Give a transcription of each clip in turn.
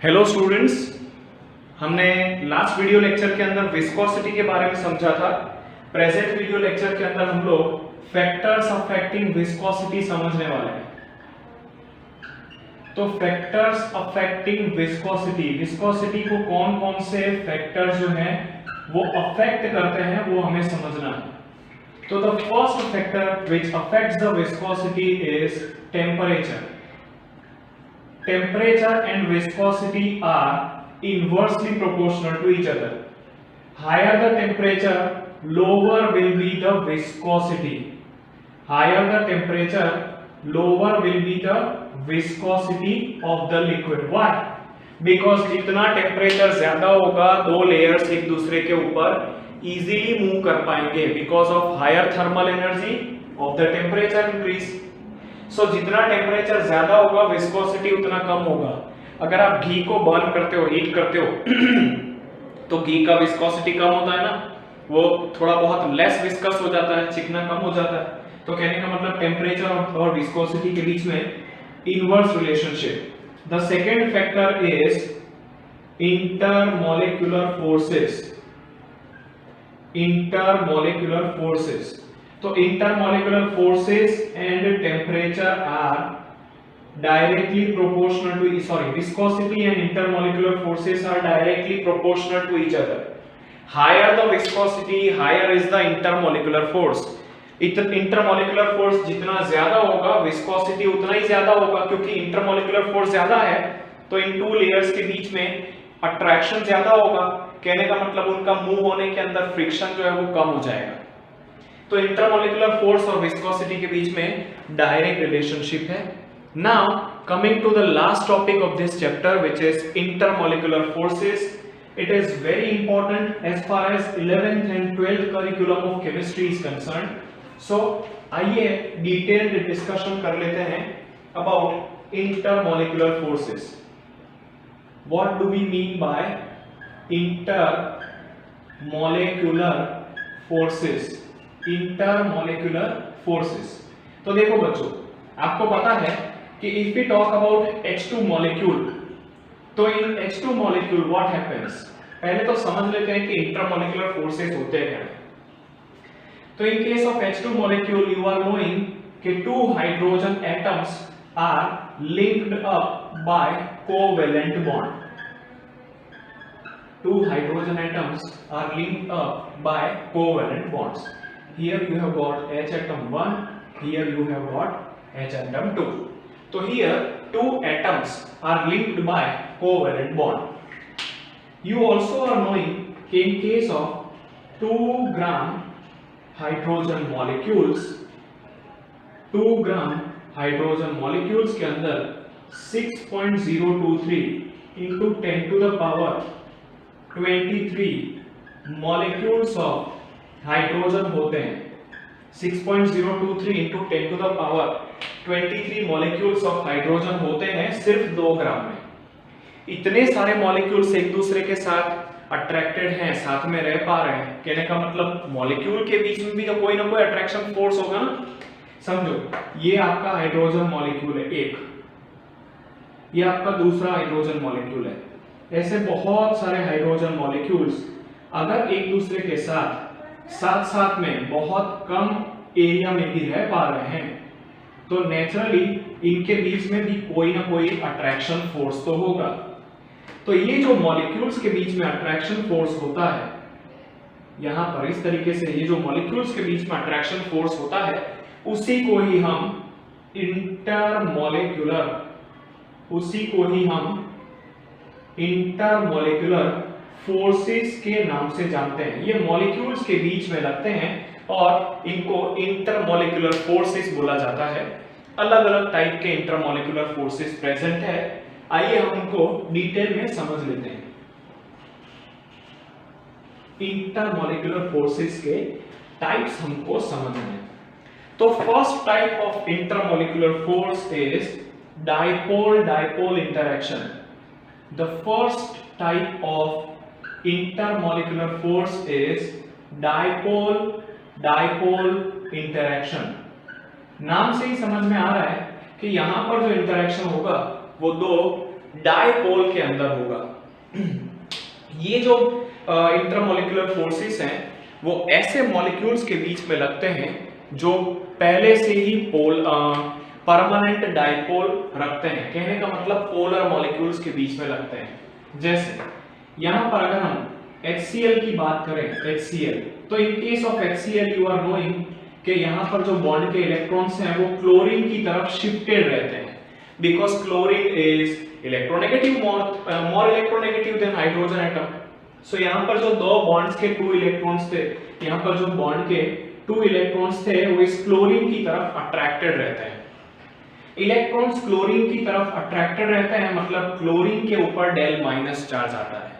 Hello students, हमने last video lecture के अंदर विस्कोसिटी के बारे में समझा था। प्रेजेंट वीडियो लेक्चर के अंदर हम लोग फैक्टर्स अफेक्टिंग विस्कोसिटी समझने वाले हैं। तो फैक्टर्स अफेक्टिंग विस्कोसिटी, विस्कोसिटी को कौन कौन से फैक्टर्स जो हैं वो अफेक्ट करते हैं वो हमें समझना है। तो the first factor which affects the viscosity is temperature. Temperature and viscosity are inversely proportional to each other. Higher the temperature, lower will be the viscosity. Higher the temperature, lower will be the viscosity of the liquid. Why? Because जितना temperature ज्यादा होगा दो layers एक दूसरे के ऊपर easily move कर पाएंगे because of higher thermal energy of the temperature increase. सो जितना टेम्परेचर ज्यादा होगा विस्कोसिटी उतना कम होगा। अगर आप घी को बर्न करते हो, हीट करते हो तो घी का विस्कोसिटी कम होता है ना, वो थोड़ा बहुत लेस विस्कस हो जाता है, चिकना कम हो जाता है। तो कहने का मतलब टेम्परेचर और विस्कोसिटी के बीच में inverse relationship. The second factor is intermolecular forces. Intermolecular forces, तो intermolecular forces and temperature are directly proportional to viscosity and intermolecular forces are directly proportional to each other. Higher the viscosity, higher is the intermolecular force. Intermolecular force जितना ज्यादा होगा viscosity उतना ही ज्यादा होगा, क्योंकि intermolecular force ज्यादा है तो इन टू लेयर्स के बीच में अट्रैक्शन ज्यादा होगा। कहने का मतलब उनका मूव होने के अंदर फ्रिक्शन जो है वो कम हो जाएगा। तो इंटरमोलिकुलर फोर्स और विस्कोसिटी के बीच में डायरेक्ट रिलेशनशिप है। Now coming to the last topic of this chapter which is intermolecular forces. It is very important as far as 11th and 12th curriculum of chemistry is concerned. So आइए detailed discussion कर लेते हैं about intermolecular forces. What do we mean by intermolecular forces? Intermolecular forces, तो देखो बच्चों, आपको पता है कि if we talk about H2 molecule, तो in H2 molecule what happens, पहले तो समझ लेते हैं कि इंटरमोलिकुलर फोर्सेस होते हैं। तो in case of H2 molecule you are knowing कि two hydrogen atoms are linked up by covalent bond. Two hydrogen atoms are linked up by covalent bonds. Here you have got H atom 1, here you have got H atom 2. So here two atoms are linked by covalent bond. You also are knowing कि in case of 2 gram hydrogen molecules, 2 gram hydrogen molecules के अंदर 6.023 into 10 to the power 23 molecules of hydrogen होते हैं। 6.023 into 10 to the power 23 molecules of hydrogen होते हैं सिर्फ 2 ग्राम में। इतने सारे मॉलिक्यूल्स एक दूसरे के साथ अट्रैक्टेड हैं, साथ में रह पा रहे हैं। कहने का मतलब मॉलिक्यूल के बीच में भी तो कोई ना कोई अट्रैक्शन फोर्स होगा ना। समझो, ये आपका हाइड्रोजन मॉलिक्यूल है एक, ये आपका दूसरा हाइड्रोजन मॉलिक्यूल है। ऐसे बहुत सारे हाइड्रोजन मॉलिक्यूल्स अगर एक दूसरे के साथ में बहुत कम एरिया में भी रह पा रहे हैं तो नेचुरली इनके बीच में भी कोई ना कोई अट्रैक्शन फोर्स तो होगा। तो ये जो मॉलिक्यूल्स के बीच में अट्रैक्शन फोर्स होता है, यहां पर इस तरीके से ये जो मॉलिक्यूल्स के बीच में अट्रैक्शन फोर्स होता है उसी को ही हम इंटरमोलिकुलर फोर्सेस के नाम से जानते हैं। ये मॉलिक्यूल्स के बीच में लगते हैं और इनको इंटरमोलिकुलर फोर्सेस बोला जाता है। अलग अलग टाइप के इंटरमोलिकुलर फोर्सेस प्रेजेंट है। आइए हम उनको डिटेल में समझ लेते हैं। इंटरमोलिकुलर फोर्सेस के टाइप्स हमको समझना है। तो first type of intermolecular force is dipole interaction. The first type of intermolecular force is dipole interaction. नाम से ही समझ में आ रहा है कि यहां पर जो इंटरेक्शन होगा वो दो डायपोल के अंदर होगा। ये जो इंटरमॉलिक्यूलर फोर्सेस हैं वो ऐसे मॉलिक्यूल्स के बीच में लगते हैं जो पहले से ही परमानेंट डायपोल रखते हैं। कहने का मतलब पोलर मॉलिक्यूल्स के बीच में लगते हैं। जैसे यहां पर अगर हम HCl की बात करें, HCl, तो in case of HCl you are knowing कि यहां पर जो बॉन्ड के इलेक्ट्रॉन्स हैं वो क्लोरीन की तरफ शिफ्टेड रहते हैं, because chlorine is electronegative, more electronegative than hydrogen atom. So यहां पर जो दो बॉन्ड्स के 2 इलेक्ट्रॉन्स थे, यहां पर जो बॉन्ड के 2 इलेक्ट्रॉन्स थे वो इस क्लोरीन की तरफ अट्रैक्टेड रहते हैं। इलेक्ट्रॉन्स क्लोरीन की तरफ अट्रैक्टेड रहते हैं मतलब क्लोरीन के ऊपर डेल माइनस चार्ज आता है।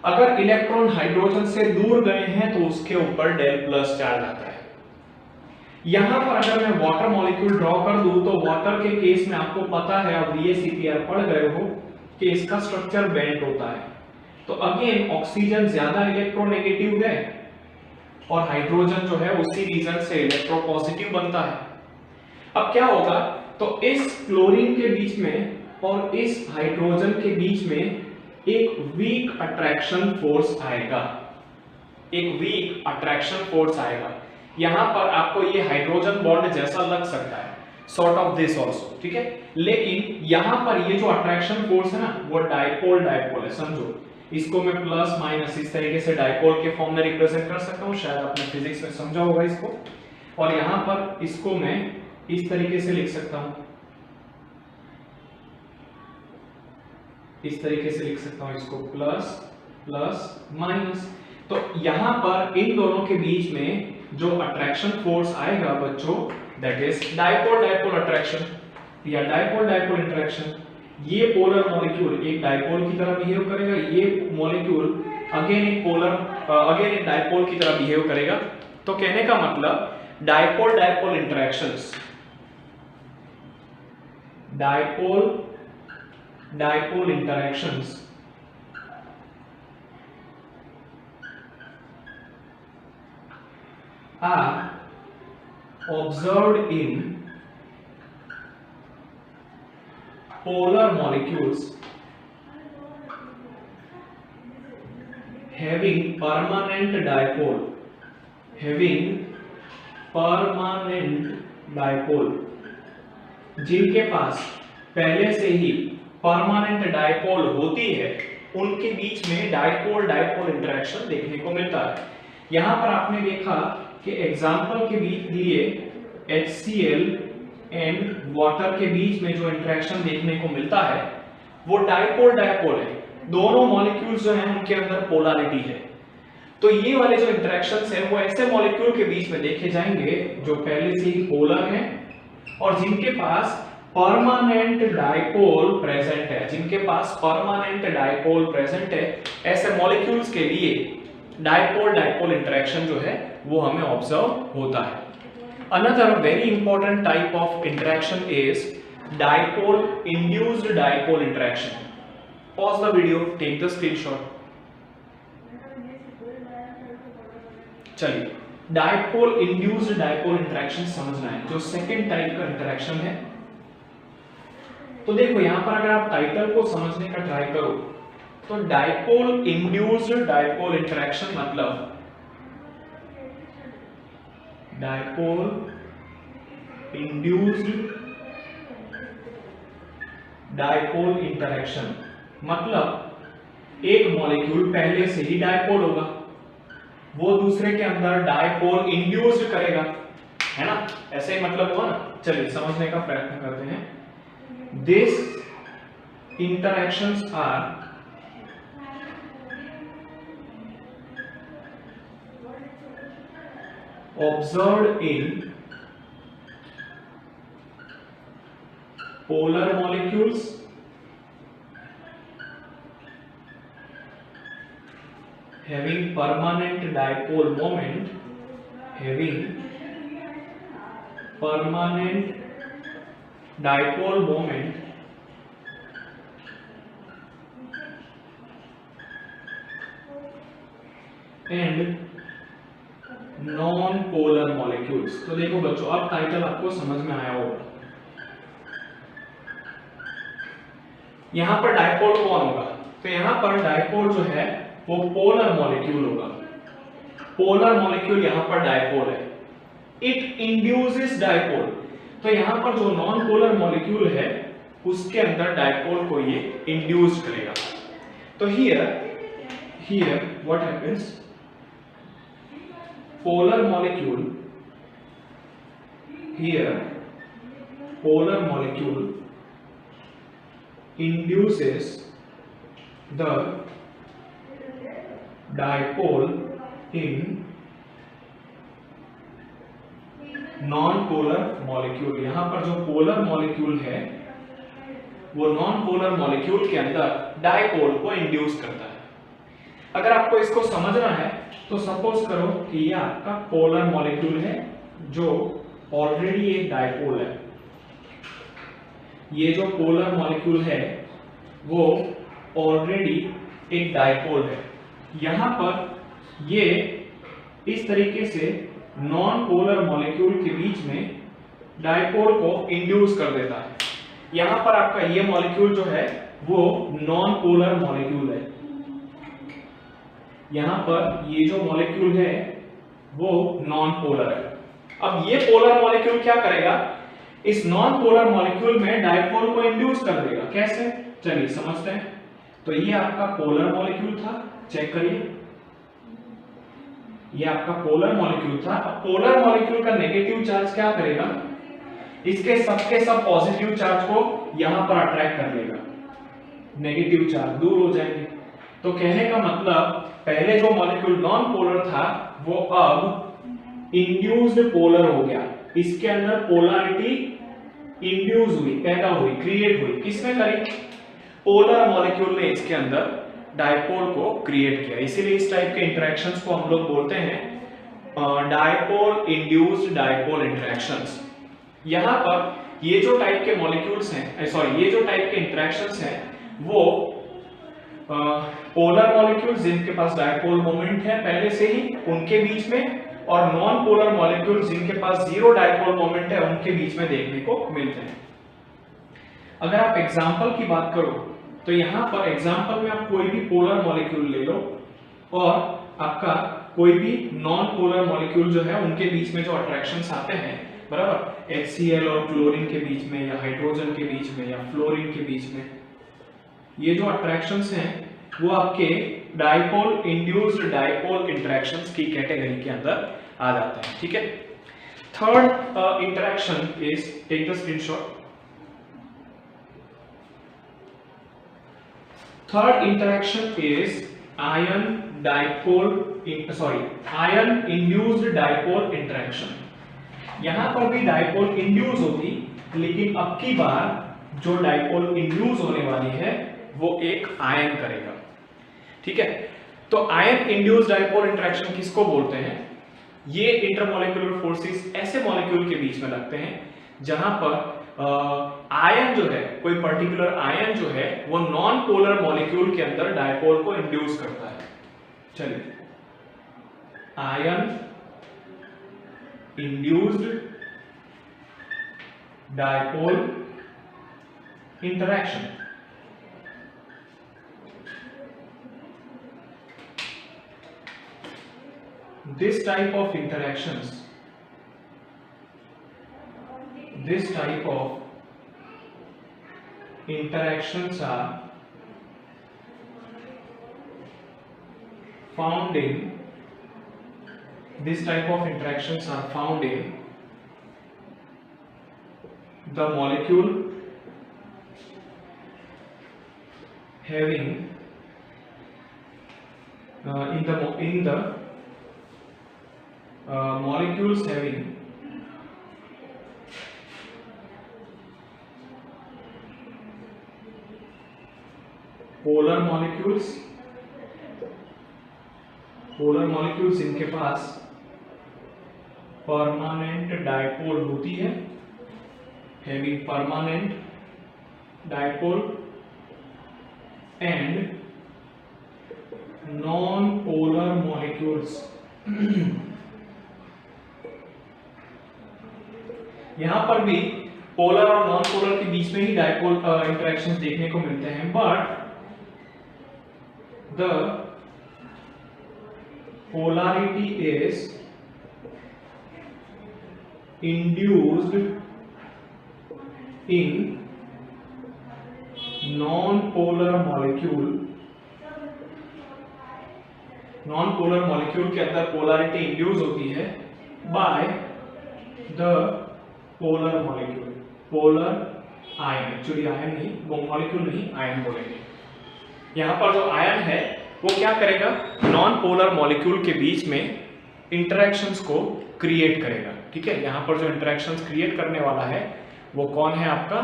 अगर इलेक्ट्रॉन हाइड्रोजन से दूर गए हैं तो उसके ऊपर डेल प्लस चार्ज आता है। यहां पर अगर मैं वाटर मॉलिक्यूल ड्रॉ कर दूं तो वाटर के केस में आपको पता है, आप VACPR पढ़ गए हो कि इसका स्ट्रक्चर बेंड होता है। तो अगेन ऑक्सीजन ज्यादा इलेक्ट्रोनेगेटिव है और हाइड्रोजन जो है उसी रीजन से इलेक्ट्रोपॉजिटिव बनता है। अब क्या होगा, तो इस क्लोरीन के बीच में और इस हाइड्रोजन के बीच में एक वीक अट्रैक्शन फोर्स आएगा, एक वीक अट्रैक्शन फोर्स आएगा। यहां पर आपको ये हाइड्रोजन बॉन्ड जैसा लग सकता है, सॉर्ट ऑफ दिस आल्सो, ठीक है, लेकिन यहां पर ये जो अट्रैक्शन फोर्स है ना वो डायपोल डायपोल है। समझो, इसको मैं प्लस माइनस इस तरीके से डायपोल के फॉर्म में रिप्रेजेंट कर सकता हूं, शायद आपने फिजिक्स में समझा होगा इसको। और यहां पर इसको मैं इस तरीके से लिख सकता हूं, इस तरीके से लिख सकता हूं इसको, प्लस प्लस माइनस। तो यहां पर इन दोनों के बीच में जो अट्रैक्शन फोर्स आएगा बच्चों, that is dipole dipole attraction या डायपोल डायपोल इंटरेक्शन। ये पोलर मॉलिक्यूल एक डायपोल की तरह बिहेव करेगा, ये मॉलिक्यूल अगेन एक पोलर अगेन एक डायपोल की तरह बिहेव करेगा। तो कहने का मतलब dipole dipole interactions, dipole dipole interactions are observed in polar molecules having permanent dipole, जिनके पास पहले से ही परमानेंट डायपोल होती है उनके बीच में डायपोल डायपोल इंटरेक्शन देखने को मिलता है। यहां पर आपने देखा कि एग्जाम्पल के लिए HCl एंड वाटर के बीच में जो इंटरेक्शन देखने को मिलता है वो डायपोल डायपोल है। दोनों मॉलिक्यूल्स जो हैं उनके अंदर पोलैरिटी है। तो ये वाले जो इंटरेक्शंस हैं वो ऐसे मॉलिक्यूल के बीच में देखे जाएंगे जो पहले से ही पोलर हैं और जिनके पास परमानेंट डायपोल प्रेजेंट है, जिनके पास परमानेंट डायपोल प्रेजेंट है। ऐसे मॉलिक्यूल्स के लिए डायपोल डायपोल इंटरेक्शन जो है वो हमें ऑब्जर्व होता है। Another very important type of interaction is dipole induced dipole interaction. Pause the video, take the screenshot. चलिए, dipole induced dipole interaction समझना है, जो सेकेंड टाइप का इंटरेक्शन है। तो देखो यहां पर अगर आप टाइटल को समझने का ट्राई करो तो डायपोल इंड्यूस्ड डायपोल इंटरेक्शन मतलब डायपोल इंड्यूस्ड डायपोल इंटरेक्शन मतलब एक मॉलिक्यूल पहले से ही डायपोल होगा, वो दूसरे के अंदर डायपोल इंड्यूस्ड करेगा, है ना, ऐसे ही मतलब हुआ ना। चलिए समझने का प्रयत्न करते हैं। This interactions are observed in polar molecules having permanent dipole moment, and non polar molecules. तो देखो बच्चों अब टाइटल आपको समझ में आया होगा। यहां पर डायपोल कौन होगा? तो यहां पर डायपोल जो है वो पोलर मॉलिक्यूल होगा। पोलर मॉलिक्यूल यहां पर डायपोल है। इट इंड्यूसेस डायपोल, तो यहां पर जो नॉन पोलर मॉलिक्यूल है उसके अंदर डायपोल को ये इंड्यूस करेगा। तो here what happens, polar molecule, here polar molecule induces the dipole in non-polar molecule। यहां पर जो polar molecule है वो non-polar molecule के अंदर डायपोल को इंड्यूस करता है। अगर आपको इसको समझना है तो सपोज करो कि ये आपका पोलर मॉलिक्यूल है जो ऑलरेडी एक डायपोल है। ये जो पोलर मॉलिक्यूल है वो ऑलरेडी एक डायपोल है। यहां पर ये इस तरीके से नॉन पोलर मॉलिक्यूल के बीच में डायपोल को इंड्यूस कर देता है। यहां पर आपका ये मॉलिक्यूल जो है वो नॉन पोलर मॉलिक्यूल है। यहां पर ये जो मॉलिक्यूल है वो नॉन पोलर है। अब ये पोलर मॉलिक्यूल क्या करेगा, इस नॉन पोलर मॉलिक्यूल में डायपोल को इंड्यूस कर देगा। कैसे, चलिए समझते हैं। तो ये आपका पोलर मॉलिक्यूल था, चेक करिए, ये आपका पोलर मॉलिक्यूल था। अब पोलर मॉलिक्यूल का नेगेटिव चार्ज क्या करेगा, इसके सब पॉजिटिव चार्ज को यहां पर अट्रैक्ट कर लेगा, नेगेटिव चार्ज दूर हो जाएंगे। तो कहने का मतलब पहले जो मॉलिक्यूल नॉन पोलर था वो अब इंड्यूस्ड पोलर हो गया। इसके अंदर पोलैरिटी इंड्यूस हुई, पैदा हुई, क्रिएट हुई। किसने करी, पोलर मॉलिक्यूल ने इसके अंदर डायपोल को क्रिएट किया। इसीलिए इस टाइप के इंटरेक्शंस को हम लोग बोलते हैं डायपोल इंड्यूस्ड डायपोल इंटरेक्शंस। यहां पर ये जो टाइप के मॉलिक्यूल्स हैं, सॉरी ये जो टाइप के इंटरेक्शंस हैं वो पोलर मॉलिक्यूल्स जिनके पास डायपोल मोमेंट है पहले से ही उनके बीच में, और नॉन पोलर मॉलिक्यूल्स जिनके पास जीरो डायपोल मोमेंट है उनके बीच में देखने को मिलते हैं। अगर आप एग्जांपल की बात करो तो यहां पर एग्जांपल में आप कोई भी पोलर मॉलिक्यूल ले लो और आपका कोई भी नॉन पोलर मॉलिक्यूल जो है उनके बीच में जो अट्रैक्शंस आते हैं, बराबर, HCl और क्लोरीन के बीच में या हाइड्रोजन के बीच में या फ्लोरीन के बीच में, ये जो अट्रैक्शंस हैं वो आपके डायपोल इंड्यूस्ड डायपोल इंटरेक्शंस की कैटेगरी के अंदर आ जाते हैं। ठीक है, third interaction is, take the screenshot. Third interaction is ion dipole, ion induced dipole interaction. यहां पर भी डायपोल इंड्यूस होती, लेकिन अब की बार जो डायपोल इंड्यूस होने वाली है वो एक आयन करेगा। ठीक है, तो आयन इंड्यूस्ड डायपोल इंटरेक्शन किसको बोलते हैं, ये इंटरमॉलिक्यूलर फोर्सेस ऐसे मॉलिक्यूल के बीच में लगते हैं जहां पर आयन जो है, कोई पर्टिकुलर आयन जो है वो नॉन पोलर मॉलिक्यूल के अंदर डायपोल को इंड्यूस करता है। चलिए, ion induced dipole interaction. This type of interactions, are found in, this type of interactions are found in the molecule having molecules having polar molecules इनके पास परमानेंट डायपोल होती है, having permanent dipole and non-polar molecules यहां पर भी polar और non polar के बीच में ही डायपोल इंटरेक्शंस देखने को मिलते हैं, but the polarity is induced in non-polar molecule के अंदर पोलैरिटी इंड्यूस होती है by the polar molecule, polar ion, actually ion नहीं, वो मॉलिक्यूल नहीं, आयन बोलेंगे। यहां पर जो आयन है वो क्या करेगा, नॉन पोलर मॉलिक्यूल के बीच में इंटरेक्शंस को क्रिएट करेगा। ठीक है, यहां पर जो इंटरेक्शंस क्रिएट करने वाला है वो कौन है, आपका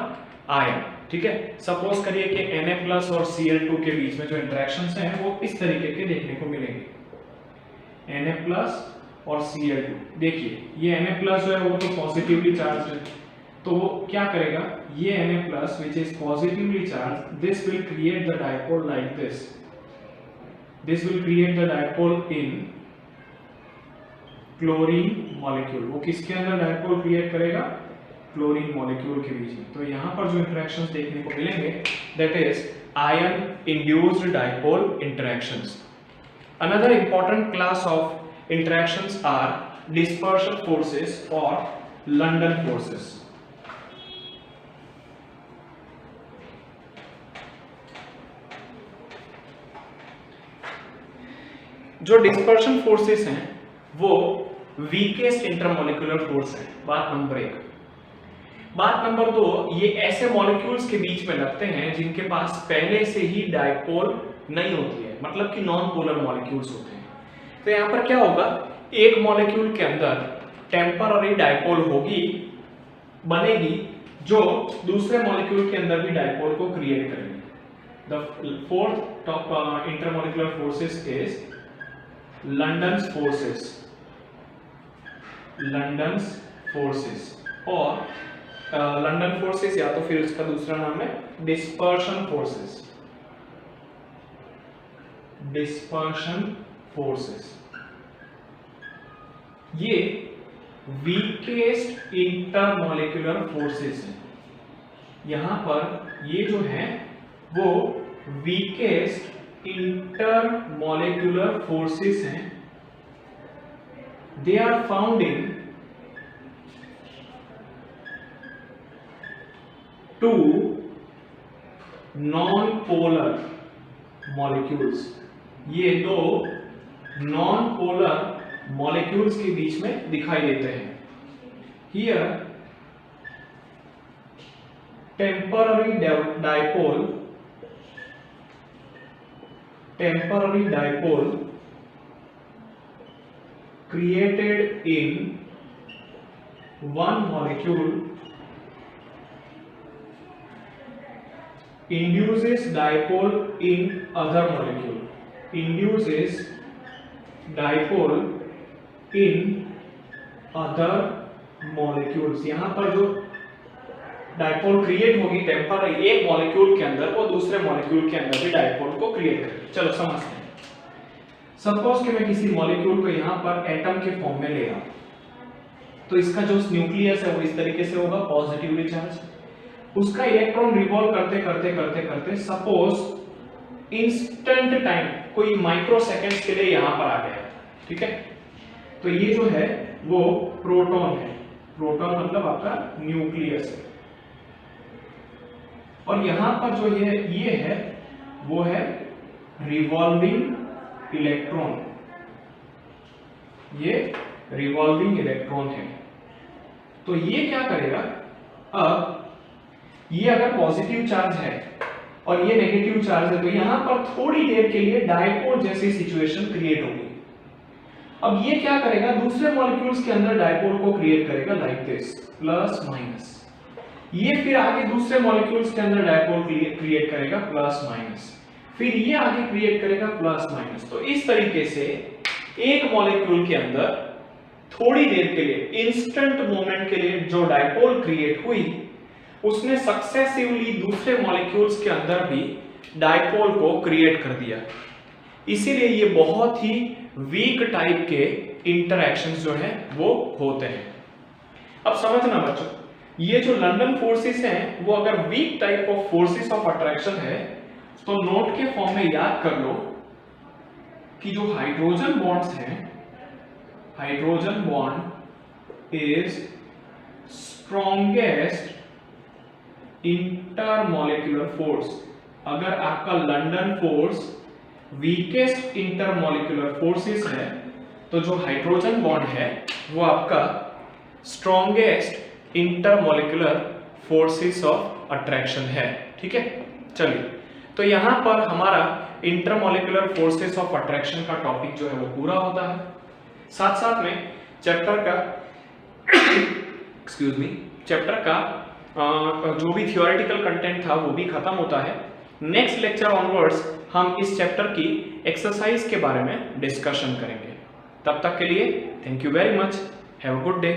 आयन। ठीक है, सपोज करिए कि Na+ और Cl2 के बीच में जो इंटरेक्शंस हैं वो इस तरीके के देखने को मिलेंगे, Na+ और Cl2। देखिए ये Na+ जो है वो तो पॉजिटिवली चार्ज है, तो वो क्या करेगा, ये Na+ which is positively charged, this will create the dipole like this, this will create the dipole in chlorine molecule. वो किसके अंदर डायपोल क्रिएट करेगा, क्लोरीन मॉलिक्यूल के बीच में। तो यहां पर जो इंटरेक्शंस देखने को मिलेंगे that is ion induced dipole interactions. Another important class of interactions are dispersion forces और लंडन फोर्सेस। जो डिस्पर्शन फोर्सेस हैं वो वीकेस्ट इंटरमॉलिक्यूलर फोर्स है, बात नंबर 1। बात नंबर 2, ये ऐसे मॉलिक्यूल्स के बीच में लगते हैं जिनके पास पहले से ही डायपोल नहीं होती है, मतलब कि नॉन पोलर मॉलिक्यूल्स होते हैं। तो यहां पर क्या होगा, एक मॉलिक्यूल के अंदर टेम्पररी डायपोल होगी, बनेगी, जो दूसरे मॉलिक्यूल के अंदर भी डायपोल को क्रिएट करेगी। The fourth intermolecular forces is London's forces, London's forces, और लंडन फोर्सेस या तो फिर उसका दूसरा नाम है डिस्पर्शन फोर्सेस, डिस्पर्शन फोर्सेस। ये वीकेस्ट इंटरमॉलिक्यूलर फोर्सेस हैं। यहां पर ये जो है वो वीकेस्ट इंटरमॉलिक्यूलर फोर्सेस हैं। They are found in two non-polar molecules। ये दो non-polar molecules के बीच में दिखाई देते हैं। Here temporary dipole created in one molecule induces dipole in other molecule, induces dipole in other molecules। यहां पर जो डायपोल क्रिएट होगी टेम्पररी एक मॉलिक्यूल के अंदर, वो दूसरे मॉलिक्यूल के अंदर भी डायपोल को क्रिएट करेगी। चलो समझते हैं। सपोज कि मैं किसी मॉलिक्यूल को यहाँ पर एटम के फॉर्म में ले रहा हूं, तो इसका जो न्यूक्लियस है वो इस तरीके से होगा, पॉजिटिवली चार्ज। उसका इलेक्ट्रॉन रिवॉल्व करते करते करते करते सपोज इंस्टेंट टाइम, कोई माइक्रो सेकेंड्स के लिए यहाँ पर आ गया, ठीक है। तो ये जो है वो प्रोटॉन है, प्रोटॉन मतलब आपका न्यूक्लियस है। और यहां पर जो ये है वो है रिवॉल्विंग इलेक्ट्रॉन, ये रिवॉल्विंग इलेक्ट्रॉन है। तो ये क्या करेगा, अब ये अगर पॉजिटिव चार्ज है और ये नेगेटिव चार्ज है, तो यहां पर थोड़ी देर के लिए डायपोल जैसी सिचुएशन क्रिएट होगी। अब ये क्या करेगा, दूसरे मॉलिक्यूल्स के अंदर डायपोल को क्रिएट करेगा लाइक दिस, प्लस माइनस। ये फिर आगे दूसरे मॉलिक्यूल्स के अंदर डायपोल क्रिएट करेगा प्लस माइनस, फिर ये आगे क्रिएट करेगा प्लस माइनस। तो इस तरीके से एक मॉलिक्यूल के अंदर थोड़ी देर के लिए, इंस्टेंट मोमेंट के लिए जो डायपोल क्रिएट हुई, उसने सक्सेसिवली दूसरे मॉलिक्यूल्स के अंदर भी डायपोल को क्रिएट कर दिया। इसीलिए ये बहुत ही वीक टाइप के इंटरैक्शंस जो है वो होते हैं। अब समझना बच्चों, ये जो लंदन फोर्सेस हैं वो अगर weak type of forces of attraction है तो नोट के फॉर्म में याद कर लो कि जो हाइड्रोजन बॉन्ड्स हैं, hydrogen bond is strongest intermolecular force. अगर आपका London force weakest intermolecular forces है तो जो हाइड्रोजन बॉन्ड है वो आपका strongest intermolecular forces of attraction है। ठीक है, चलिए तो यहां पर हमारा इंटरमॉलिक्यूलर फोर्सेस ऑफ अट्रैक्शन का टॉपिक जो है वो पूरा होता है। साथ साथ में चैप्टर का एक्सक्यूज मी चैप्टर का जो भी थियोरेटिकल कंटेंट था वो भी खत्म होता है। नेक्स्ट लेक्चर ऑनवर्ड्स हम इस चैप्टर की एक्सरसाइज के बारे में डिस्कशन करेंगे। तब तक के लिए thank you very much, have a good day.